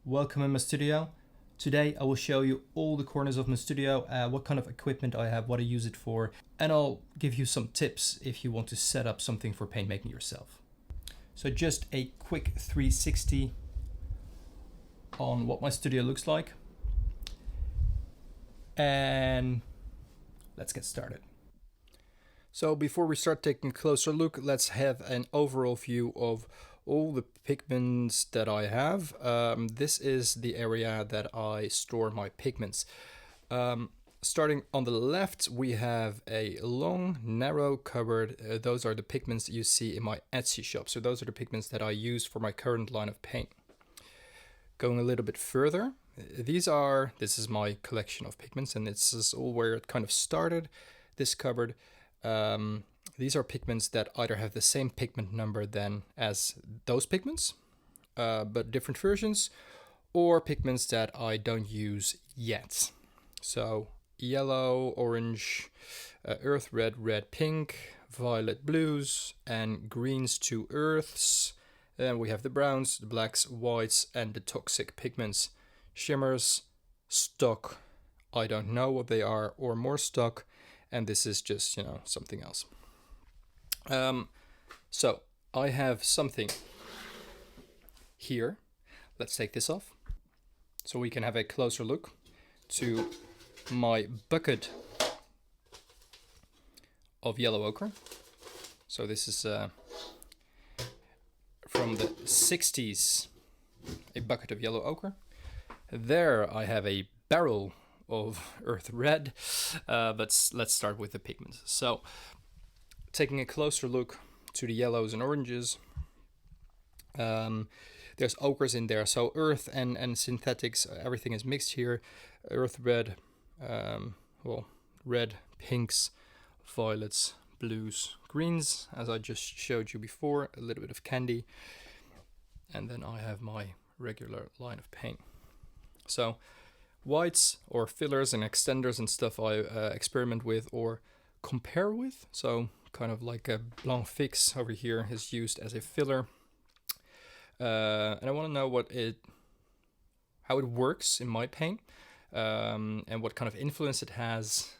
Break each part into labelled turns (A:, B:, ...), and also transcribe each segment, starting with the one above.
A: welcome in my studio. Today I will show you all the corners of my studio, what kind of equipment I have, what I use it for, and I'll give you some tips if you want to set up something for paint making yourself. So just a quick 360 on what my studio looks like, and let's get started. So before we start taking a closer look, let's have an overall view of all the pigments that I have. This is the area that I store my pigments. Starting on the left, we have a long, narrow cupboard. Those are the pigments you see in my Etsy shop. So those are the pigments that I use for my current line of paint. Going a little bit further, this is my collection of pigments, and this is all where it kind of started, this cupboard. These are pigments that either have the same pigment number as those pigments, but different versions, or pigments that I don't use yet. So yellow, orange, earth red, pink, violet blues, and greens to earths. Then we have the browns, the blacks, whites, and the toxic pigments. Shimmers, stock, I don't know what they are, or more stock, and this is just, something else. So I have something here. Let's take this off so we can have a closer look to my bucket of yellow ochre. So this is from the 60s, a bucket of yellow ochre. There I have a barrel of earth red, but let's start with the pigments. So taking a closer look to the yellows and oranges, there's ochres in there, so earth and synthetics, everything is mixed here. Earth red, red, pinks, violets, blues, greens, as I just showed you before, a little bit of candy, and then I have my regular line of paint. So whites or fillers and extenders and stuff I experiment with or compare with. So kind of like a blanc fix over here is used as a filler, and I want to know how it works in my paint, and what kind of influence it has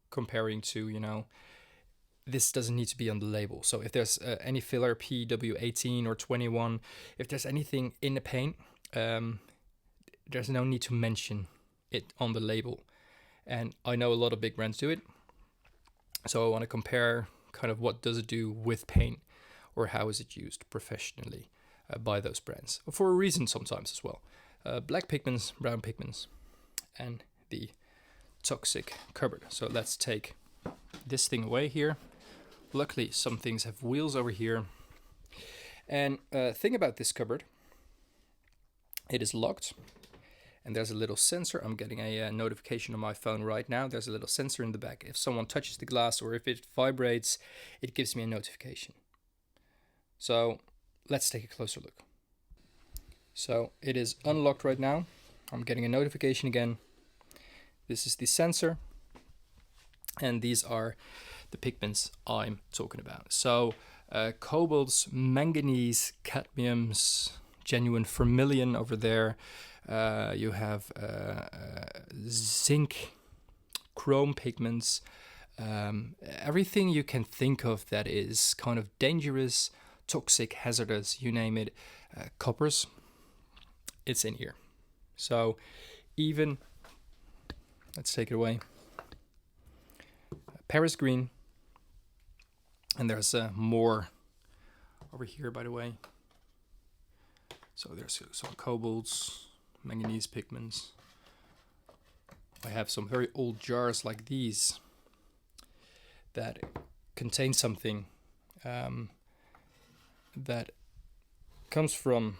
A: comparing to, this doesn't need to be on the label. So if there's any filler, PW18 or 21, if there's anything in the paint, there's no need to mention it on the label. And I know a lot of big brands do it, so I want to compare kind of what does it do with paint, or how is it used professionally by those brands, for a reason sometimes as well. Black pigments, brown pigments, and the toxic cupboard. So let's take this thing away here. Luckily some things have wheels over here. And thing about this cupboard, it is locked. And there's a little sensor. I'm getting a notification on my phone right now. There's a little sensor in the back. If someone touches the glass or if it vibrates, it gives me a notification. So let's take a closer look. So it is unlocked right now. I'm getting a notification again. This is the sensor. And these are the pigments I'm talking about. So cobalts, manganese, cadmiums, genuine vermilion over there. You have zinc, chrome pigments, everything you can think of that is kind of dangerous, toxic, hazardous, you name it. Coppers, it's in here. So even, let's take it away, Paris green, and there's more over here, by the way. So there's some cobalts, manganese pigments. I have some very old jars like these that contain something that comes from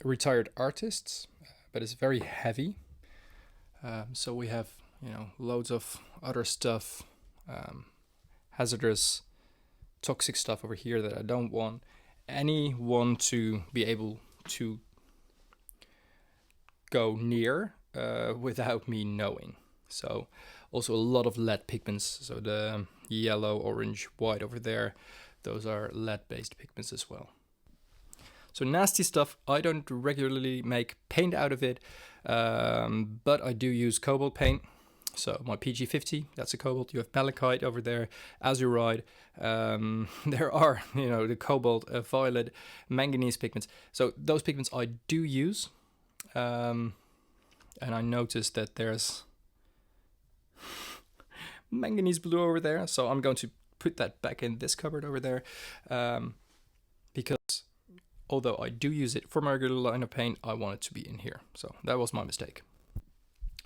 A: retired artists, but it's very heavy. So we have, loads of other stuff, hazardous, toxic stuff over here that I don't want anyone to be able to go near without me knowing. So also a lot of lead pigments. So the yellow, orange, white over there, those are lead based pigments as well. So nasty stuff, I don't regularly make paint out of it, but I do use cobalt paint. So my PG50, that's a cobalt. You have malachite over there, azurite. There are, the cobalt, violet, manganese pigments. So those pigments I do use. And I noticed that there's manganese blue over there. So I'm going to put that back in this cupboard over there. Because although I do use it for my regular line of paint, I want it to be in here. So that was my mistake.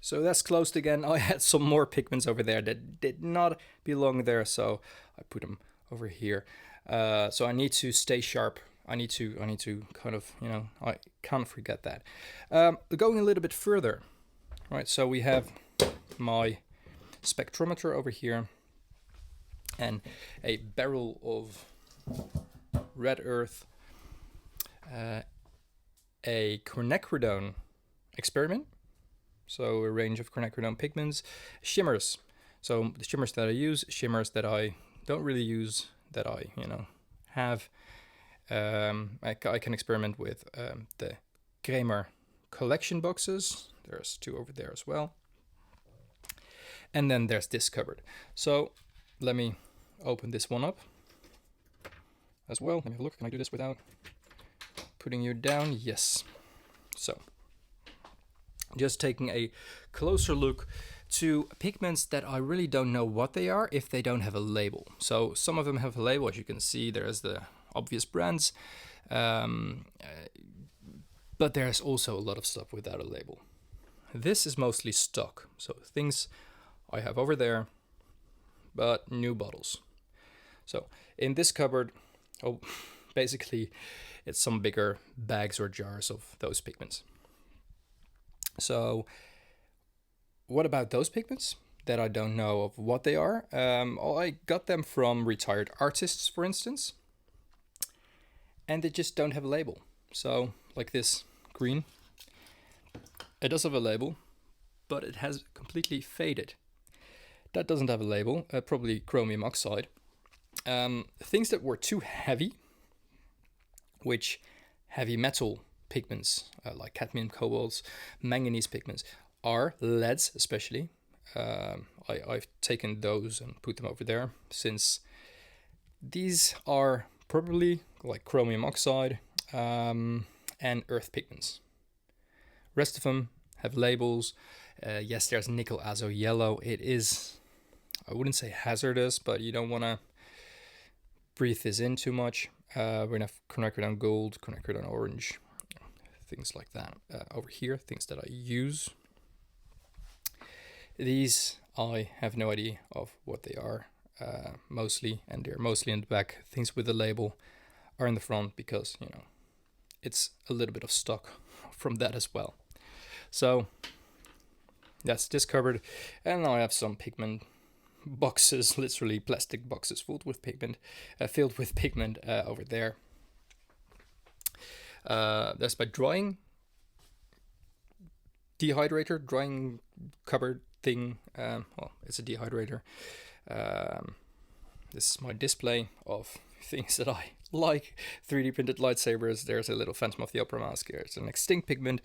A: So that's closed again. I had some more pigments over there that did not belong there, so I put them over here. So I need to stay sharp. I need to kind of, I can't forget that. Going a little bit further, right? So we have my spectrometer over here and a barrel of red earth, a quinacridone experiment. So a range of quinacridone pigments, shimmers. So the shimmers that I use, shimmers that I don't really use, that I, have. I can experiment with the Kramer collection boxes. There's 2 over there as well. And then there's this cupboard. So let me open this one up as well. Let me have a look. Can I do this without putting you down? Yes. So just taking a closer look to pigments that I really don't know what they are if they don't have a label. So some of them have a label, as you can see. There's the obvious brands, but there's also a lot of stuff without a label. This is mostly stock, so things I have over there, but new bottles. So in this cupboard, basically it's some bigger bags or jars of those pigments. So what about those pigments that I don't know of what they are? I got them from retired artists, for instance, and they just don't have a label. So like this green, it does have a label, but it has completely faded. That doesn't have a label, probably chromium oxide. Things that were too heavy, which heavy metal pigments like cadmium, cobalts, manganese pigments are leads, especially. I've taken those and put them over there, since these are probably like chromium oxide and earth pigments. Rest of them have labels. Yes, there's nickel azo yellow. It is, I wouldn't say hazardous, but you don't want to breathe this in too much. We're gonna have quinacridone gold, quinacridone orange, things like that. Over here, things that I use. These, I have no idea of what they are, mostly, and they're mostly in the back. Things with the label are in the front because, it's a little bit of stock from that as well. So that's this cupboard, and now I have some pigment boxes, literally plastic boxes filled with pigment, over there. That's my drying dehydrator, drying cupboard thing. Well, it's a dehydrator. This is my display of things that I like. 3D printed lightsabers. There's a little Phantom of the Opera mask. There's an extinct pigment,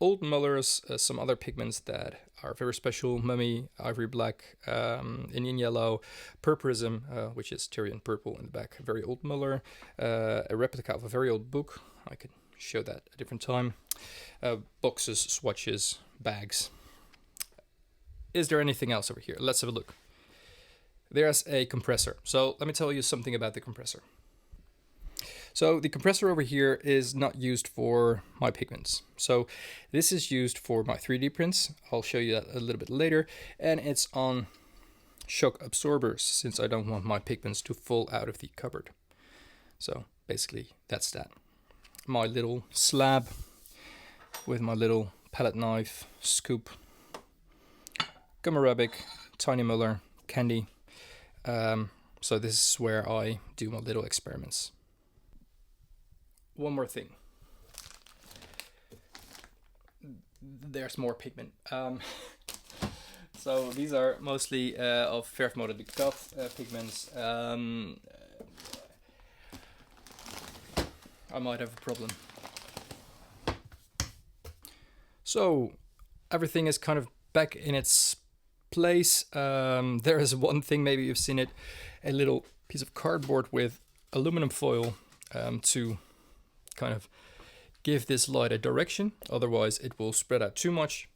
A: old Mullers, some other pigments that are very special. Mummy, ivory black, Indian yellow, purpurism, which is Tyrian purple in the back. Very old Muller, a replica of a very old book. I could show that at a different time. Boxes, swatches, bags. Is there anything else over here? Let's have a look. There's a compressor. So let me tell you something about the compressor. So the compressor over here is not used for my pigments. So this is used for my 3D prints. I'll show you that a little bit later. And it's on shock absorbers, since I don't want my pigments to fall out of the cupboard. So basically that's that. My little slab with my little palette knife, scoop, gum arabic, tiny Muller, candy. So this is where I do my little experiments. One more thing. There's more pigment. So these are mostly of Verf Mode de Kat pigments. I might have a problem. So everything is kind of back in its place. There is one thing, maybe you've seen it, a little piece of cardboard with aluminum foil to kind of give this light a direction. Otherwise it will spread out too much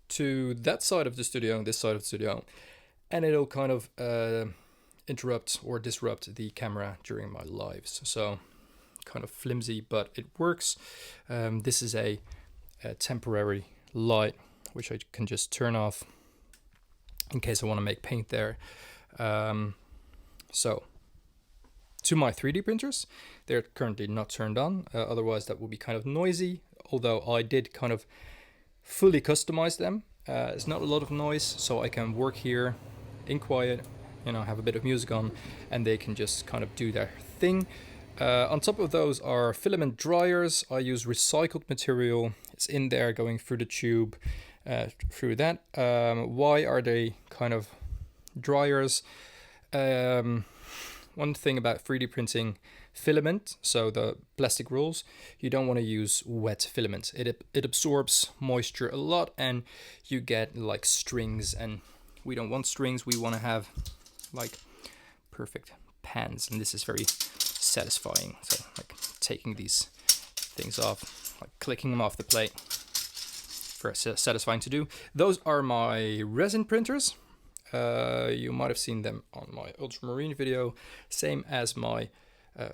A: to that side of the studio and this side of the studio, and it'll kind of interrupt or disrupt the camera during my lives. So kind of flimsy, but it works. This is a temporary light which I can just turn off in case I want to make paint there. So to my 3D printers, they're currently not turned on, otherwise that would be kind of noisy, although I did kind of fully customize them. It's not a lot of noise, so I can work here in quiet, you know, have a bit of music on, and they can just kind of do their thing. On top of those are filament dryers. I use recycled material. It's in there going through the tube, through that. Why are they kind of dryers? One thing about 3D printing filament, so the plastic rolls, you don't want to use wet filament. It absorbs moisture a lot and you get like strings, and we don't want strings. We want to have like perfect pans, and this is very satisfying. So like taking these things off, like clicking them off the plate, very satisfying to do. Those are my resin printers. You might have seen them on my ultramarine video, same as my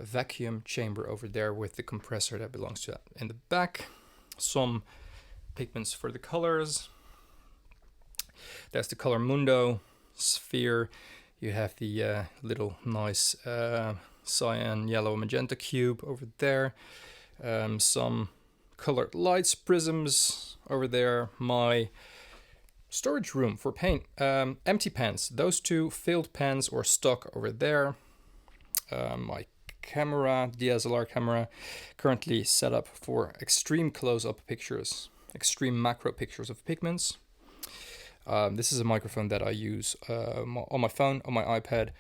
A: vacuum chamber over there with the compressor that belongs to that in the back. Some pigments for the colors. There's the Color Mundo sphere. You have the little nice cyan, yellow, magenta cube over there. Some colored lights, prisms over there. My storage room for paint. Empty pans. Those two filled pans or stock over there. My camera, DSLR camera, currently set up for extreme close-up pictures, extreme macro pictures of pigments. This is a microphone that I use on my phone, on my iPad,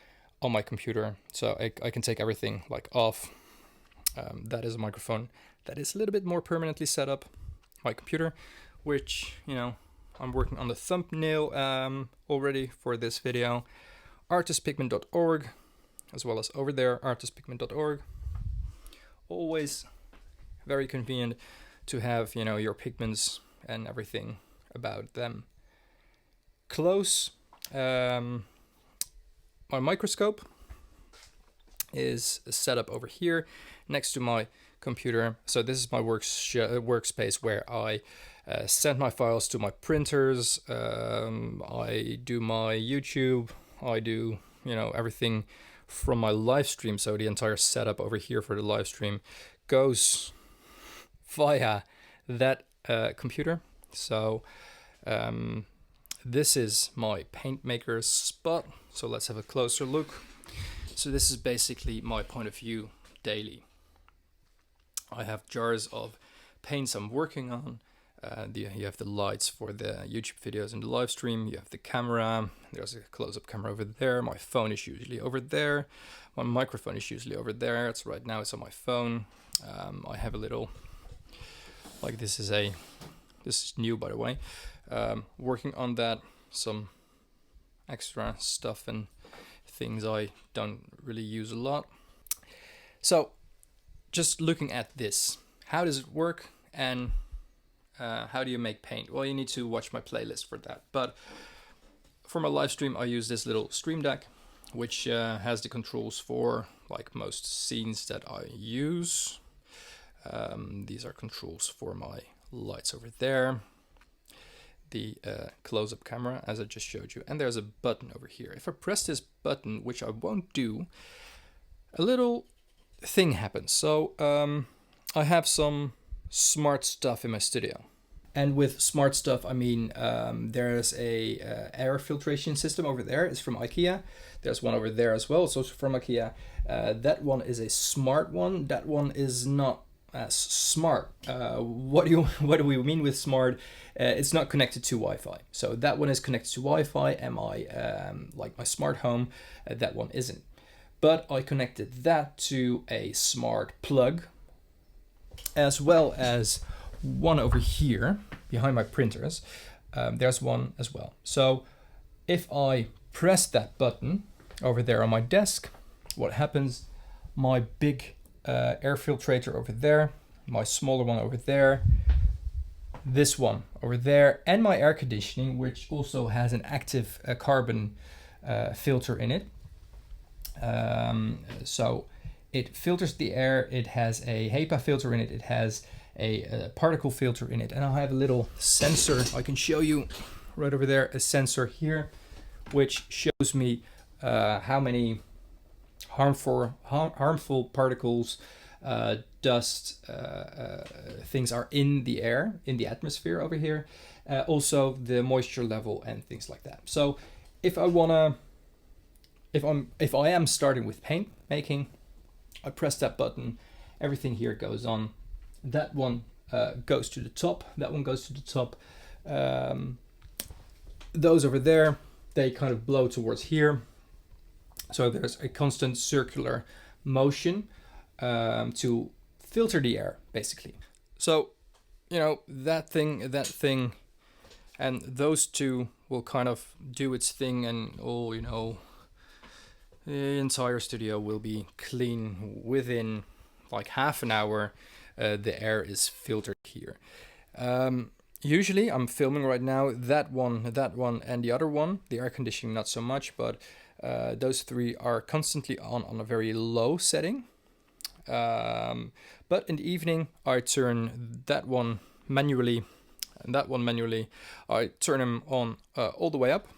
A: on my computer, so I can take everything like off. That is a microphone that is a little bit more permanently set up my computer, which, you know, I'm working on the thumbnail already for this video. artistpigment.org, as well as over there, artistpigment.org. Always very convenient to have, you know, your pigments and everything about them close. My microscope is set up over here next to my computer. So this is my workspace where I send my files to my printers. I do my YouTube. I do, you know, everything from my live stream. So the entire setup over here for the live stream goes via that computer. So this is my paint maker spot. So let's have a closer look. So this is basically my point of view daily. I have jars of paints I'm working on. You have the lights for the YouTube videos and the live stream. You have the camera. There's a close-up camera over there. My phone is usually over there. My microphone is usually over there. It's right now, it's on my phone. I have a little, like this is new, by the way. Working on that, some extra stuff and things I don't really use a lot. So just looking at this, how does it work, and how do you make paint? Well, you need to watch my playlist for that. But for my live stream, I use this little stream deck, which has the controls for like most scenes that I use. These are controls for my lights over there, the close-up camera, as I just showed you, and there's a button over here. If I press this button, which I won't do, a little thing happens. So I have some smart stuff in my studio, and with smart stuff I mean there's a air filtration system over there. It's from IKEA. There's one over there as well, it's also from IKEA. That one is a smart one. That one is not as smart. What do we mean with smart? It's not connected to Wi-Fi. So that one is connected to Wi-Fi, and my like my smart home, that one isn't. But I connected that to a smart plug, as well as one over here behind my printers. There's one as well. So if I press that button over there on my desk, what happens? My big air filtrator over there, my smaller one over there, this one over there, and my air conditioning, which also has an active carbon filter in it. So it filters the air. It has a HEPA filter in it. It has a particle filter in it. And I have a little sensor. I can show you right over there, a sensor here, which shows me how many harmful particles, dust, things are in the air, in the atmosphere over here. Also the moisture level and things like that. So if I am starting with paint making, I press that button, everything here goes on. That one goes to the top, that one goes to the top. Those over there, they kind of blow towards here. So there's a constant circular motion to filter the air, basically. So, you know, that thing, and those two will kind of do its thing, and all, you know, the entire studio will be clean within like half an hour. The air is filtered here. Usually I'm filming right now that one, and the other one, the air conditioning not so much, but those three are constantly on a very low setting. But in the evening I turn that one manually and that one manually. I turn them on all the way up.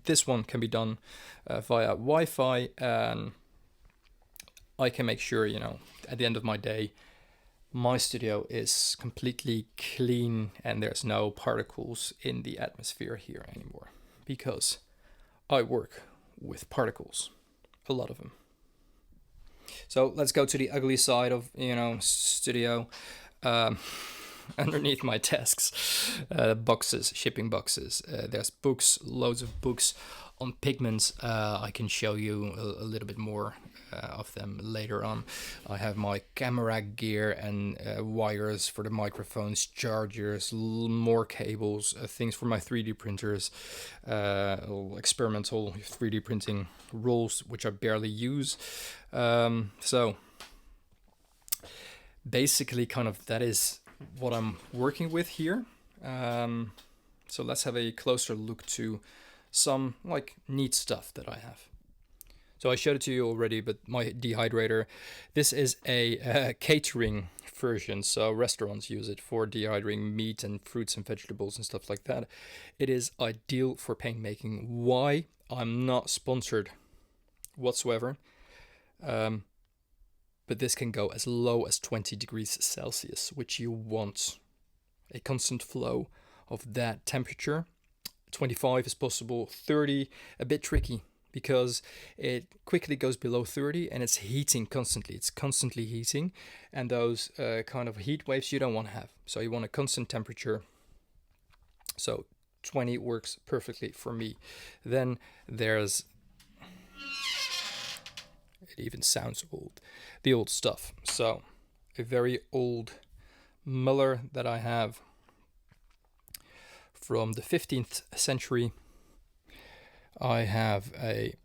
A: This one can be done via Wi-Fi, and I can make sure, you know, at the end of my day, my studio is completely clean and there's no particles in the atmosphere here anymore, because I work with particles, a lot of them. So let's go to the ugly side of, you know, studio. Underneath my desks, boxes, shipping boxes. There's books, loads of books on pigments. I can show you a little bit more of them later on. I have my camera gear and wires for the microphones, chargers, more cables, things for my 3D printers, experimental 3D printing rolls, which I barely use. So basically, kind of that is what I'm working with here. So let's have a closer look to some like neat stuff that I have. So I showed it to you already, but my dehydrator, this is a catering version. So restaurants use it for dehydrating meat and fruits and vegetables and stuff like that. It is ideal for paint making. Why? I'm not sponsored whatsoever. But this can go as low as 20 degrees Celsius, which you want a constant flow of that temperature. 25 is possible, 30 a bit tricky, because it quickly goes below 30 and it's heating constantly. It's constantly heating, and those kind of heat waves you don't want to have. So you want a constant temperature. So 20 works perfectly for me. Then there's, it even sounds old, the old stuff. So a very old Muller that I have from the 15th century. I have a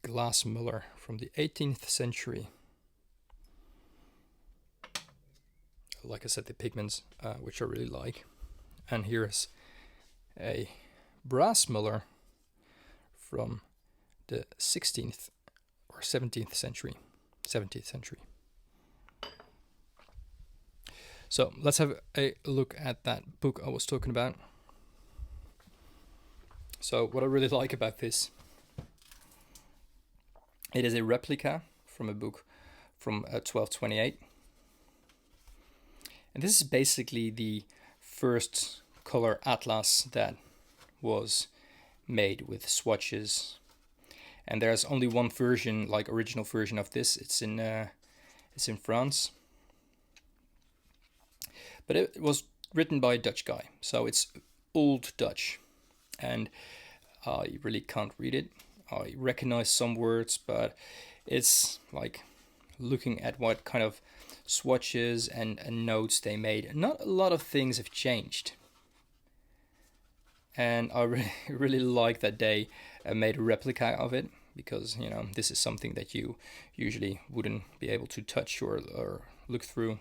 A: glass Muller from the 18th century. Like I said, the pigments, which I really like. And here's a brass Muller from the 16th or 17th century. 17th century. So let's have a look at that book I was talking about. So what I really like about this, it is a replica from a book from 1228. And this is basically the first color atlas that was made with swatches. And there's only one version, like original version of this. It's in France. But it was written by a Dutch guy, so it's old Dutch, and I really can't read it. I recognize some words, but it's like looking at what kind of swatches and notes they made, not a lot of things have changed. And I really like that they made a replica of it, because, you know, this is something that you usually wouldn't be able to touch or look through.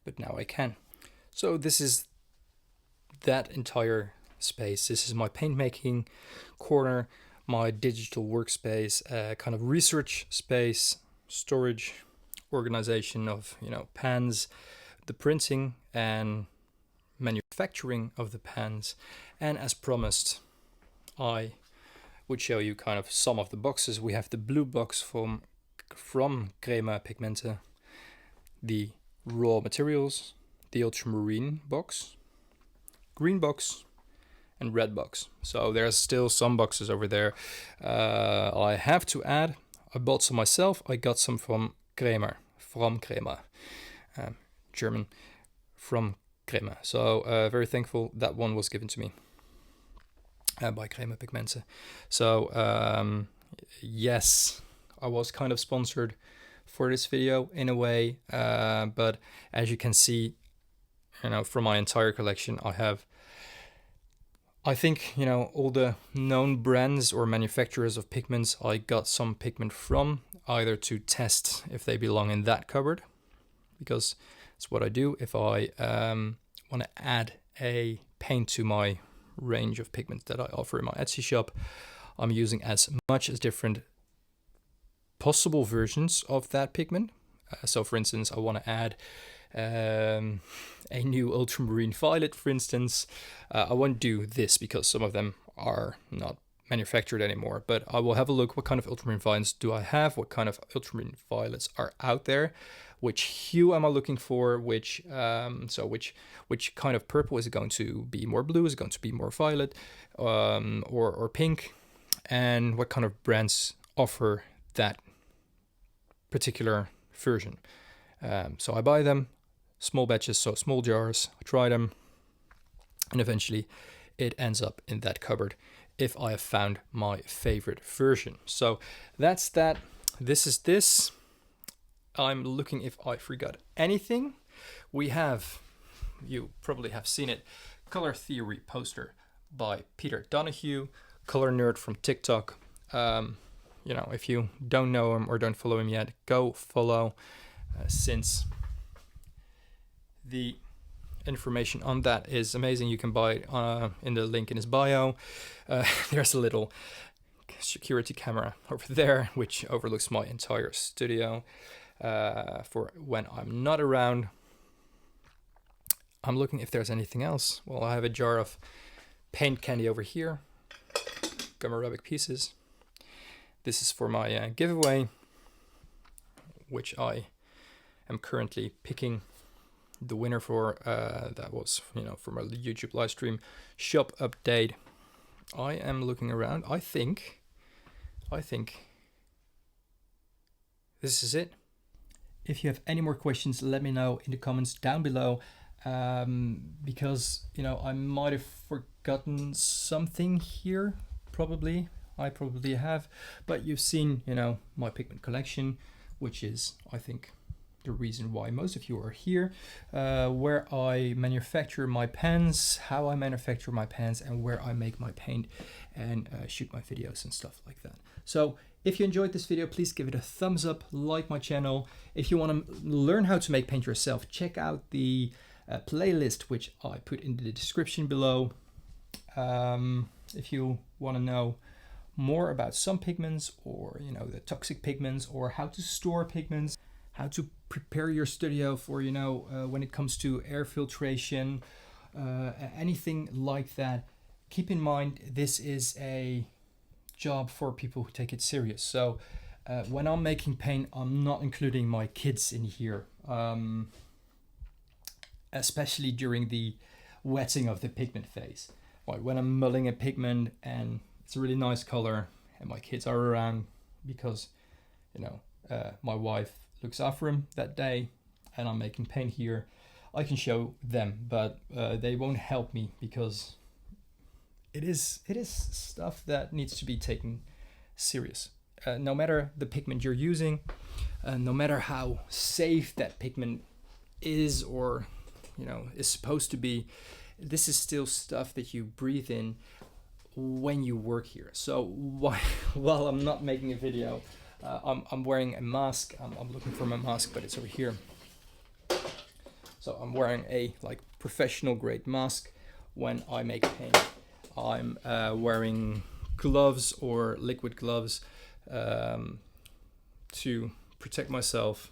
A: But now I can. So this is that entire space. This is my paint making corner, my digital workspace, kind of research space, storage, organization of, you know, pans, the printing and manufacturing of the pans. And as promised, I would show you kind of some of the boxes. We have the blue box from Crema Pigmente, the raw materials, the ultramarine box, green box, and red box. So there's still some boxes over there. I have to add, I bought some myself. I got some from Crema, German, from Crema. So very thankful that one was given to me by Crema Pigmente. So yes, I was kind of sponsored for this video in a way, but as you can see, you know, from my entire collection, I think, you know, all the known brands or manufacturers of pigments, I got some pigment from, either to test if they belong in that cupboard, because it's what I do if I want to add a paint to my range of pigments that I offer in my Etsy shop. I'm using as much as different possible versions of that pigment. So for instance, I want to add a new ultramarine violet, for instance. I won't do this because some of them are not manufactured anymore, but I will have a look what kind of ultramarine violets do I have, what kind of ultramarine violets are out there, which hue am I looking for, which kind of purple. Is it going to be more blue, is it going to be more violet, or pink, and what kind of brands offer that particular version. So I buy them, small batches, so small jars, I try them, and eventually it ends up in that cupboard if I have found my favorite version. So that's that. This is this. I'm looking if I forgot anything. We have, you probably have seen it, Color Theory poster by Peter Donahue, color nerd from TikTok. You know, if you don't know him or don't follow him yet, go follow, since the information on that is amazing. You can buy in the link in his bio. There's a little security camera over there which overlooks my entire studio for when I'm not around. I'm looking if there's anything else. Well, I have a jar of paint candy over here, gum arabic pieces. This is for my giveaway, which I am currently picking the winner for. That was, you know, from a YouTube live stream shop update. I am looking around. I think this is it. If you have any more questions, let me know in the comments down below, because, you know, I might have forgotten something here. I probably have, but you've seen, you know, my pigment collection, which is, I think, the reason why most of you are here, where I manufacture my pens, how I manufacture my pens, and where I make my paint and shoot my videos and stuff like that. So if you enjoyed this video, please give it a thumbs up, like my channel. If you want to learn how to make paint yourself, check out the playlist which I put in the description below. If you want to know more about some pigments, or, you know, the toxic pigments, or how to store pigments, how to prepare your studio for, you know, when it comes to air filtration, anything like that, keep in mind this is a job for people who take it serious. So when I'm making paint, I'm not including my kids in here, especially during the wetting of the pigment phase. Like when I'm mulling a pigment and it's a really nice color and my kids are around, because, you know, my wife looks after him that day and I'm making paint here, I can show them, but they won't help me, because it is stuff that needs to be taken serious. no matter the pigment you're using, no matter how safe that pigment is or is supposed to be, this is still stuff that you breathe in when you work here. So while I'm not making a video, I'm wearing a mask. I'm looking for my mask, but it's over here. So I'm wearing a professional grade mask when I make paint. I'm wearing gloves or liquid gloves to protect myself.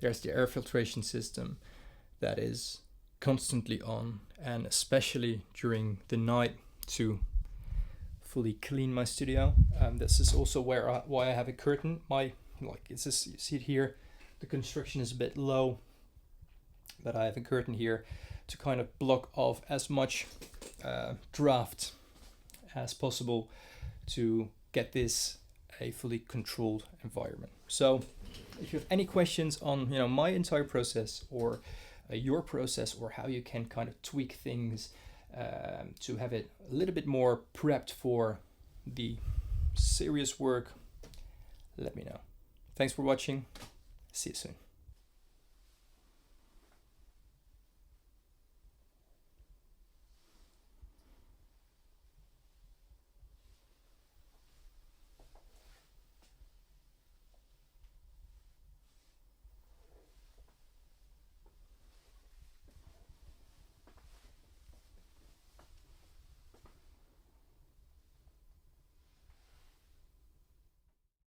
A: There's the air filtration system that is constantly on, and especially during the night to fully clean my studio. This is also why I have a curtain. It's just, you see it here, the construction is a bit low, but I have a curtain here to kind of block off as much draft as possible to get this a fully controlled environment. So if you have any questions on my entire process or your process, or how you can kind of tweak things to have it a little bit more prepped for the serious work, let me know. Thanks for watching. See you soon.